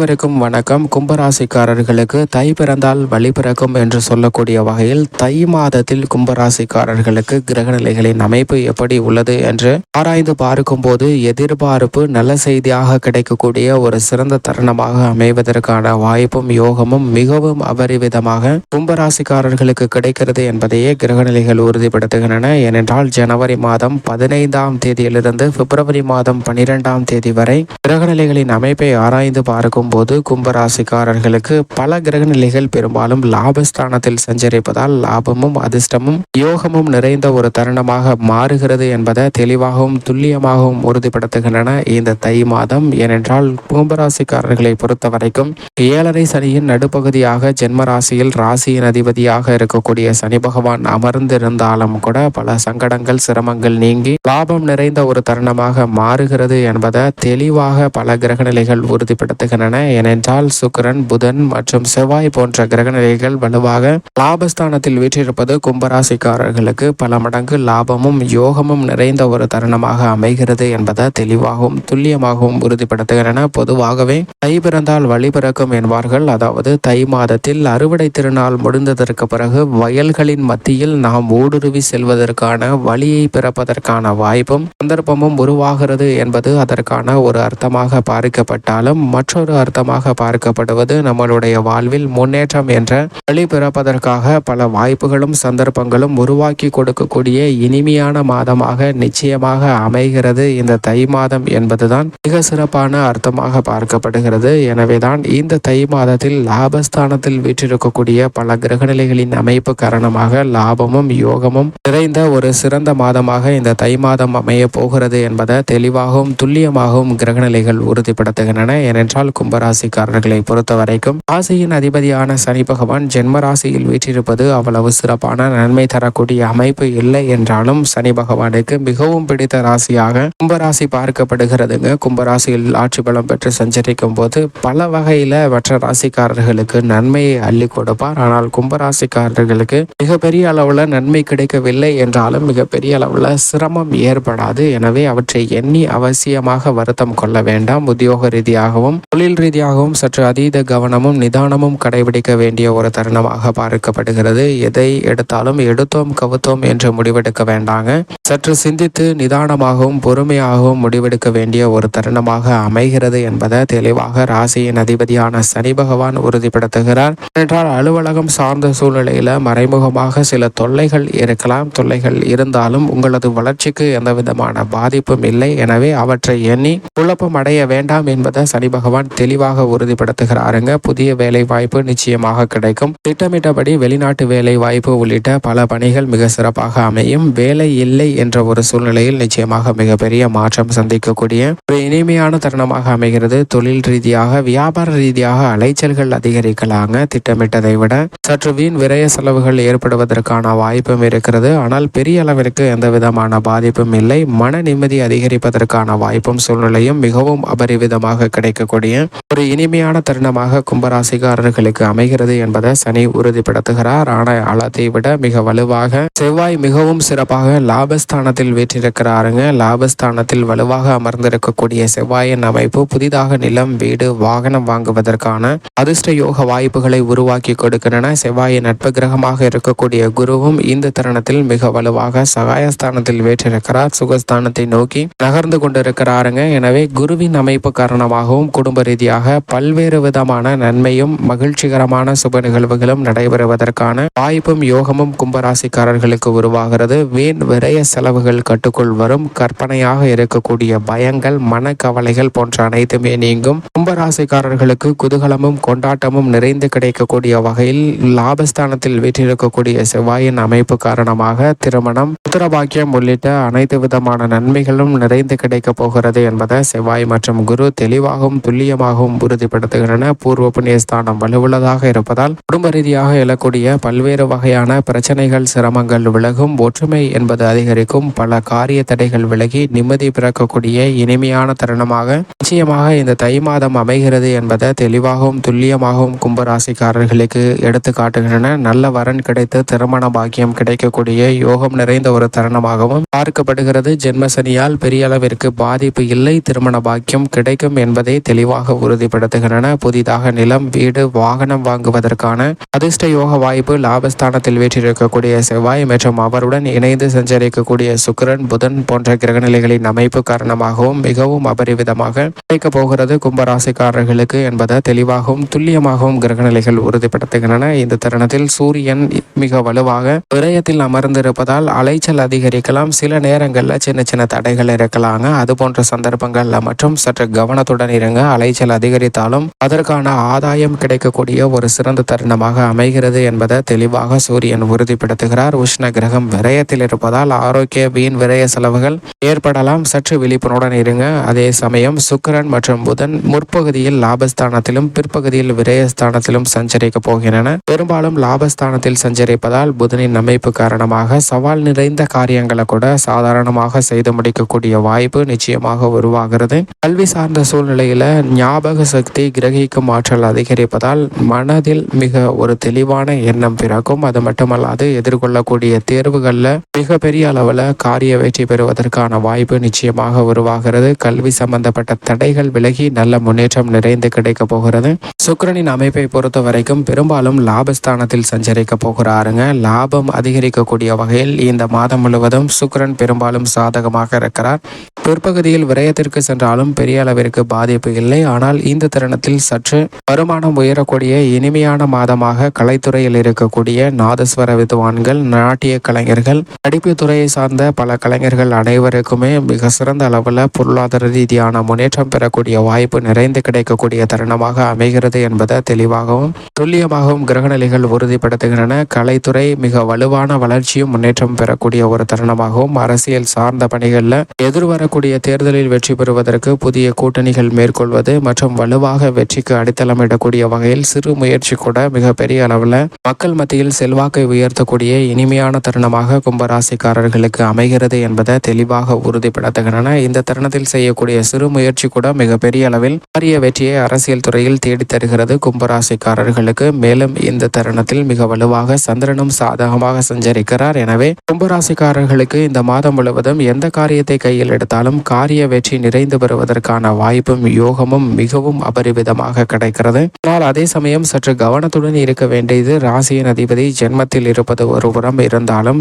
அனைவருக்கும் வணக்கம். கும்பராசிக்காரர்களுக்கு தை பிறந்தால் வழி பிறக்கும் என்று சொல்லக்கூடிய வகையில் தை மாதத்தில் கும்பராசிக்காரர்களுக்கு கிரகநிலைகளின் அமைப்பு எப்படி உள்ளது என்று ஆராய்ந்து பார்க்கும்போது எதிர்பார்ப்பு நல்ல செய்தியாக கிடைக்கக்கூடிய ஒரு சிறந்த தருணமாக அமைவதற்கான வாய்ப்பும் யோகமும் மிகவும் அபரிவிதமாக கும்பராசிக்காரர்களுக்கு கிடைக்கிறது என்பதையே கிரகநிலைகள் உறுதிப்படுத்துகின்றன. ஏனென்றால் ஜனவரி மாதம் 15ஆம் தேதியிலிருந்து பிப்ரவரி மாதம் 12ஆம் தேதி வரை கிரகநிலைகளின் அமைப்பை ஆராய்ந்து பார்க்கும் போது கும்பராசிக்காரர்களுக்கு பல கிரகநிலைகள் பெரும்பாலும் லாபஸ்தானத்தில் சஞ்சரிப்பதால் லாபமும் அதிர்ஷ்டமும் யோகமும் நிறைந்த ஒரு தருணமாக மாறுகிறது என்பதை தெளிவாகவும் துல்லியமாகவும் உறுதிப்படுத்துகின்றன இந்த தை மாதம். ஏனென்றால் கும்பராசிக்காரர்களை பொறுத்த வரைக்கும் 7.5 சனியின் நடுப்பகுதியாக ஜென்ம ராசியில் ராசியின் அதிபதியாக இருக்கக்கூடிய சனி பகவான் அமர்ந்திருந்தாலும் கூட பல சங்கடங்கள் சிரமங்கள் நீங்கி லாபம் நிறைந்த ஒரு தருணமாக மாறுகிறது என்பதை தெளிவாக பல கிரகநிலைகள் உறுதிப்படுத்துகின்றன. ஏனென்றால் சுக்கிரன், புதன் மற்றும் செவ்வாய் போன்ற கிரகநிலைகள் வலுவாக லாபஸ்தானத்தில் வீற்றிருப்பது கும்பராசிக்காரர்களுக்கு பல மடங்கு லாபமும் யோகமும் நிறைந்த ஒரு தருணமாக அமைகிறது என்பதை தெளிவாகவும் துல்லியமாகவும் உறுதிப்படுத்துகின்றன. பொதுவாகவே தை பிறந்தால் வழி பிறக்கும் என்பார்கள். அதாவது தை மாதத்தில் அறுவடை திருநாள் முடிந்ததற்கு பிறகு வயல்களின் மத்தியில் நாம் ஊடுருவி செல்வதற்கான வழியை பிறப்பதற்கான வாய்ப்பும் சந்தர்ப்பமும் உருவாகிறது என்பது அதற்கான ஒரு அர்த்தமாக பார்க்கப்பட்டாலும் மற்றொரு அர்த்தமாக பார்க்கப்படுவது நம்மளுடைய வாழ்வில் முன்னேற்றம் என்ற வழி பிறப்பதற்காக பல வாய்ப்புகளும் சந்தர்ப்பங்களும் உருவாக்கி கொடுக்கக்கூடிய இனிமையான மாதமாக நிச்சயமாக அமைகிறது இந்த தை மாதம் என்பதுதான் மிக சிறப்பான அர்த்தமாக பார்க்கப்படுகிறது. எனவேதான் இந்த தை மாதத்தில் லாபஸ்தானத்தில் வீற்றிருக்கக்கூடிய பல கிரகநிலைகளின் அமைப்பு காரணமாக லாபமும் யோகமும் நிறைந்த ஒரு சிறந்த மாதமாக இந்த தை மாதம் அமைய போகிறது என்பதை தெளிவாகவும் துல்லியமாகவும் கிரகநிலைகள் உறுதிப்படுத்துகின்றன. ஏனென்றால் கும்பராசிக்காரர்களை பொறுத்த வரைக்கும் ராசியின் அதிபதியான சனி பகவான் ஜென்ம ராசியில் வீற்றிருப்பது அவ்வளவு சிறப்பான நன்மை தரக்கூடிய அமைப்பு இல்லை என்றாலும் சனி பகவானுக்கு மிகவும் பிடித்த ராசியாக கும்பராசி பார்க்கப்படுகிறதுங்க. கும்பராசியில் ஆட்சி பலம் பெற்று சஞ்சரிக்கும் போது பல வகையில மற்ற ராசிக்காரர்களுக்கு நன்மையை அள்ளி கொடுப்பார். ஆனால் கும்பராசிக்காரர்களுக்கு மிகப்பெரிய அளவுல நன்மை கிடைக்கவில்லை என்றாலும் மிகப்பெரிய அளவுல சிரமம் ஏற்படாது. எனவே அவற்றை எண்ணி அவசியமாக வருத்தம் கொள்ள வேண்டாம். உத்தியோக ரீதியாகவும் தொழில் ரீதியாகவும் சற்று அதீத கவனமும் நிதானமும் கடைபிடிக்க வேண்டிய ஒரு தருணமாக பார்க்கப்படுகிறது. எதை எடுத்தாலும் எடுத்தோம் கவுத்தோம் என்று முடிவெடுக்க வேண்டாங்க. சற்று சிந்தித்து நிதானமாகவும் பொறுமையாகவும் முடிவெடுக்க வேண்டிய ஒரு தருணமாக அமைகிறது என்பதை தெளிவாக ராசியின் அதிபதியான சனி பகவான் உறுதிப்படுத்துகிறார். என்றால் அலுவலகம் சார்ந்த சூழ்நிலையில மறைமுகமாக சில தொல்லைகள் இருக்கலாம். தொல்லைகள் இருந்தாலும் உங்களது வளர்ச்சிக்கு எந்த விதமான பாதிப்பும் இல்லை. எனவே அவற்றை எண்ணி குழப்பம் அடைய வேண்டாம் என்பதை சனி பகவான் தெளிவாக உறுதிப்படுத்துகிறாருங்க. புதிய வேலை வாய்ப்பு நிச்சயமாக கிடைக்கும். திட்டமிட்டபடி வெளிநாட்டு வேலை வாய்ப்பு உள்ளிட்ட பல பணிகள் மிக சிறப்பாக அமையும். வேலை இல்லை என்ற ஒரு சூழ்நிலையில் நிச்சயமாக மிகப்பெரிய மாற்றம் சந்திக்கக்கூடிய ஒரு இனிமையான தருணமாக அமைகிறது. தொழில் ரீதியாக வியாபார ரீதியாக அலைச்சல்கள் அதிகரிக்கலாங்க. திட்டமிட்டதை விட சற்று வீண் விரய செலவுகள் ஏற்படுவதற்கான வாய்ப்பும் இருக்கிறது. ஆனால் பெரிய அளவிற்கு எந்த விதமான பாதிப்பும் இல்லை. மன நிம்மதி அதிகரிப்பதற்கான வாய்ப்பும் சூழ்நிலையும் மிகவும் அபரிவிதமாக கிடைக்கக்கூடிய ஒரு இனிமையான தருணமாக கும்பராசிக்காரர்களுக்கு அமைகிறது என்பதை சனி உறுதிப்படுத்துகிறார். ஆனால் அளத்தை விட மிக வலுவாக செவ்வாய் மிகவும் சிறப்பாக லாபஸ்தானத்தில் வீற்றிருக்கிறாருங்க. லாபஸ்தானத்தில் வலுவாக அமர்ந்திருக்கக்கூடிய செவ்வாயின் அமைப்பு புதிதாக நிலம், வீடு, வாகனம் வாங்குவதற்கான அதிர்ஷ்ட யோக வாய்ப்புகளை உருவாக்கி கொடுக்கின்றன. செவ்வாயின் நட்பு கிரகமாக இருக்கக்கூடிய குருவும் இந்த தருணத்தில் மிக வலுவாக சகாயஸ்தானத்தில் வீற்றிருக்கிறார். சுகஸ்தானத்தை நோக்கி நகர்ந்து கொண்டிருக்கிறாருங்க. எனவே குருவின் அமைப்பு காரணமாகவும் குடும்ப ரீதியாக பல்வேறு விதமான நன்மையும் மகிழ்ச்சிகரமான சுப நிகழ்வுகளும் நடைபெறுவதற்கான வாய்ப்பும் யோகமும் கும்பராசிக்காரர்களுக்கு உருவாகிறது. வீண் விரய செலவுகள் கட்டுக்குள் வரும். கற்பனையாக இருக்கக்கூடிய பயங்கள், மனக்கவலைகள் போன்ற அனைத்துமே நீங்கும். கும்பராசிக்காரர்களுக்கு குதூகலமும் கொண்டாட்டமும் நிறைந்து கிடைக்கக்கூடிய வகையில் லாபஸ்தானத்தில் வீற்றிருக்கக்கூடிய செவ்வாயின் அமைப்பு காரணமாக திருமணம், புத்திரபாக்கியம் உள்ளிட்ட அனைத்து விதமான நன்மைகளும் நிறைந்து கிடைக்கப் போகிறது என்பதை செவ்வாய் மற்றும் குரு தெளிவாகவும் துல்லியமாகவும் உறுதிப்படுத்துகின்றன. பூர்வ புண்ணியஸ்தானம் வலுவுள்ளதாக இருப்பதால் குடும்ப ரீதியாக எழக்கூடிய பல்வேறு வகையான பிரச்சனைகள் சிரமங்கள் விலகும். ஒற்றுமை என்பது அதிகரிக்கும். பல காரிய தடைகள் விலகி நிம்மதி பிறக்கக்கூடிய இனிமையான தருணமாக நிச்சயமாக இந்த தை மாதம் அமைகிறது என்பதை தெளிவாகவும் துல்லியமாகவும் கும்பராசிக்காரர்களுக்கு எடுத்து காட்டுகின்றன. நல்ல வரன் கிடைத்து திருமண பாக்கியம் கிடைக்கக்கூடிய யோகம் நிறைந்த ஒரு தருணமாகவும் பார்க்கப்படுகிறது. ஜென்மசனியால் பெரிய அளவிற்கு பாதிப்பு இல்லை. திருமண பாக்கியம் கிடைக்கும் என்பதை தெளிவாக உறுதிப்படுத்துகின்றன. புதிதாக நிலம், வீடு, வாகனம் வாங்குவதற்கான அதிர்ஷ்ட யோக வாய்ப்பு, லாபஸ்தானத்தில் வீற்றிருக்கக்கூடிய செவ்வாய் மற்றும் அவருடன் இணைந்து சஞ்சரிக்கக்கூடிய சுக்கிரன், புதன் போன்ற கிரகநிலைகளின் அமைப்பு காரணமாகவும் மிகவும் அபரிவிதமாக கிடைக்கப் போகிறது கும்பராசிக்காரர்களுக்கு என்பதை தெளிவாகவும் துல்லியமாகவும் கிரகநிலைகள் உறுதிப்படுத்துகின்றன. இந்த தருணத்தில் சூரியன் மிக வலுவாக விரயத்தில் அமர்ந்திருப்பதால் அலைச்சல் அதிகரிக்கலாம். சில நேரங்களில் சின்ன சின்ன தடைகள் இருக்கலாங்க. அது போன்ற சந்தர்ப்பங்கள்ல மற்றும் சற்று கவனத்துடன் இருங்க. அலைச்சல் அதிகரித்தாலும் அதற்கான ஆதாயம் கிடைக்கக்கூடிய ஒரு சிறந்த தருணமாக அமைகிறது என்பதை தெளிவாக சூரியன் உறுதிப்படுத்துகிறார். உஷ்ண கிரகம் விரயத்தில் இருப்பதால் ஆரோக்கிய வீண் விரய செலவுகள் ஏற்படலாம். சற்று விழிப்புணர்வுடன் இருங்க. அதே சமயம் சுக்கிரன் மற்றும் புதன் முற்பகுதியில் லாபஸ்தானத்திலும் பிற்பகுதியில் விரயஸ்தானத்திலும் சஞ்சரிக்க போகின்றன. பெரும்பாலும் லாபஸ்தானத்தில் சஞ்சரிப்பதால் புதனின் அமைப்பு காரணமாக சவால் நிறைந்த காரியங்களை கூட சாதாரணமாக செய்து முடிக்கக்கூடிய வாய்ப்பு நிச்சயமாக உருவாகிறது. கல்வி சார்ந்த சூழ்நிலையில ஞாபக சக்தி, கிரகிக்கும் ஆற்றல் அதிகரிப்பதால் மனதில் மிக ஒரு தெளிவான எண்ணம் பிறக்கும். அது மட்டுமல்லாது எதிர்கொள்ளக்கூடிய தேர்வுகள்ல மிகப்பெரிய அளவுல காரிய வெற்றி பெறுவதற்கான வாய்ப்பு நிச்சயமாக உருவாகிறது. கல்வி சம்பந்தப்பட்ட தடைகள் விலகி நல்ல முன்னேற்றம் நிறைந்து கிடைக்க போகிறது. சுக்கிரனின் அமைப்பை பொறுத்த வரைக்கும் பெரும்பாலும் லாபஸ்தானத்தில் சஞ்சரிக்க போகிறாருங்க. லாபம் அதிகரிக்கக்கூடிய வகையில் இந்த மாதம் முழுவதும் சுக்கிரன் பெரும்பாலும் சாதகமாக இருக்கிறார். பிற்பகுதியில் விரயத்திற்கு சென்றாலும் பெரிய அளவிற்கு பாதிப்பு இல்லை. ஆனால் இந்த தருணத்தில் சற்று வருமானம் உயரக்கூடிய இனிமையான மாதமாக கலைத்துறையில் இருக்கக்கூடிய நாதஸ்வர வித்வான்கள், நாட்டிய கலைஞர்கள், நடிப்பு துறையை சார்ந்த பல கலைஞர்கள் அனைவருக்குமே மிக சிறந்த அளவில் பொருளாதார ரீதியான முன்னேற்றம் பெறக்கூடிய வாய்ப்பு நிறைந்து கிடைக்கக்கூடிய தருணமாக அமைகிறது என்பதை தெளிவாகவும் துல்லியமாகவும் கிரகநிலைகள் உறுதிப்படுத்துகின்றன. கலைத்துறை மிக வலுவான வளர்ச்சியும் முன்னேற்றம் பெறக்கூடிய ஒரு தருணமாகவும், அரசியல் சார்ந்த பணிகளில் எதிர்வரக்கூடிய தேர்தலில் வெற்றி பெறுவதற்கு புதிய கூட்டணிகள் மேற்கொள்வது மற்றும் வலுவாக வெற்றிக்கு அடித்தளமிடக்கூடிய வகையில் சிறு முயற்சி கூட மிகப்பெரிய அளவில் மக்கள் மத்தியில் செல்வாக்கை உயர்த்தக்கூடிய இனிமையான தருணமாக கும்பராசிக்காரர்களுக்கு அமைகிறது என்பதை தெளிவாக உறுதிப்படுத்துகின்றன. இந்த தருணத்தில் செய்யக்கூடிய சிறு முயற்சி கூட மிகப்பெரிய அளவில் பாரிய வெற்றியை அரசியல் துறையில் தேடி தருகிறது கும்பராசிக்காரர்களுக்கு. மேலும் இந்த தருணத்தில் மிக வலுவாக சந்திரனும் சாதகமாக சஞ்சரிக்கிறார். எனவே கும்பராசிக்காரர்களுக்கு இந்த மாதம் முழுவதும் எந்த காரியத்தை கையில் எடுத்தாலும் காரிய வெற்றி நிறைந்து பெறுவதற்கான வாய்ப்பும் யோகமும் மிகவும் அபரிவிதமாக கிடைக்கிறது. ஆனால் அதே சமயம் சற்று கவனத்துடன் இருக்க வேண்டியது ராசியின் அதிபதி ஜென்மத்தில் இருப்பது ஒரு புறம் இருந்தாலும்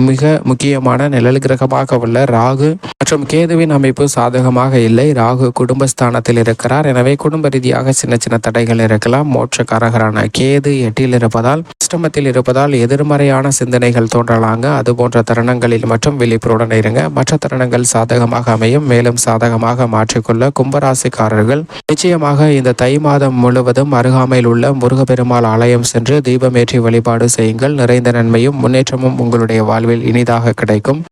மிக முக்கியமான நிழல் கிரகமாக உள்ள ராகு மற்றும் கேதுவின் அமைப்பு சாதகமாக இல்லை. ராகு குடும்பஸ்தானத்தில் இருக்கிறார். எனவே குடும்ப ரீதியாக சின்ன சின்ன தடைகள் இருக்கலாம். மோட்சக்காரகரான கேது எட்டில் இருப்பதால், அஷ்டமத்தில் இருப்பதால் எதிர்மறையான சிந்தனைகள் தோன்றலாங்க. அது போன்ற தருணங்களில் மற்றும் விழிப்புடன் இருங்க. மற்ற தருணங்கள் சாதகமாக அமையும். மேலும் சாதகமாக மாற்றிக்கொள்ள கும்பராசிக்காரர்கள் நிச்சயமாக இந்த தை மாதம் முழுவதும் அருகாமையில் உள்ள முருகப்பெருமாள் ஆலயம் சென்று தீபமேற்றி வழிபாடு செய்யுங்கள். நிறைந்த நன்மையும் முன்னேற்றமும் உங்களுடைய வாழ்வில் இனிதாக கிடைக்கும்.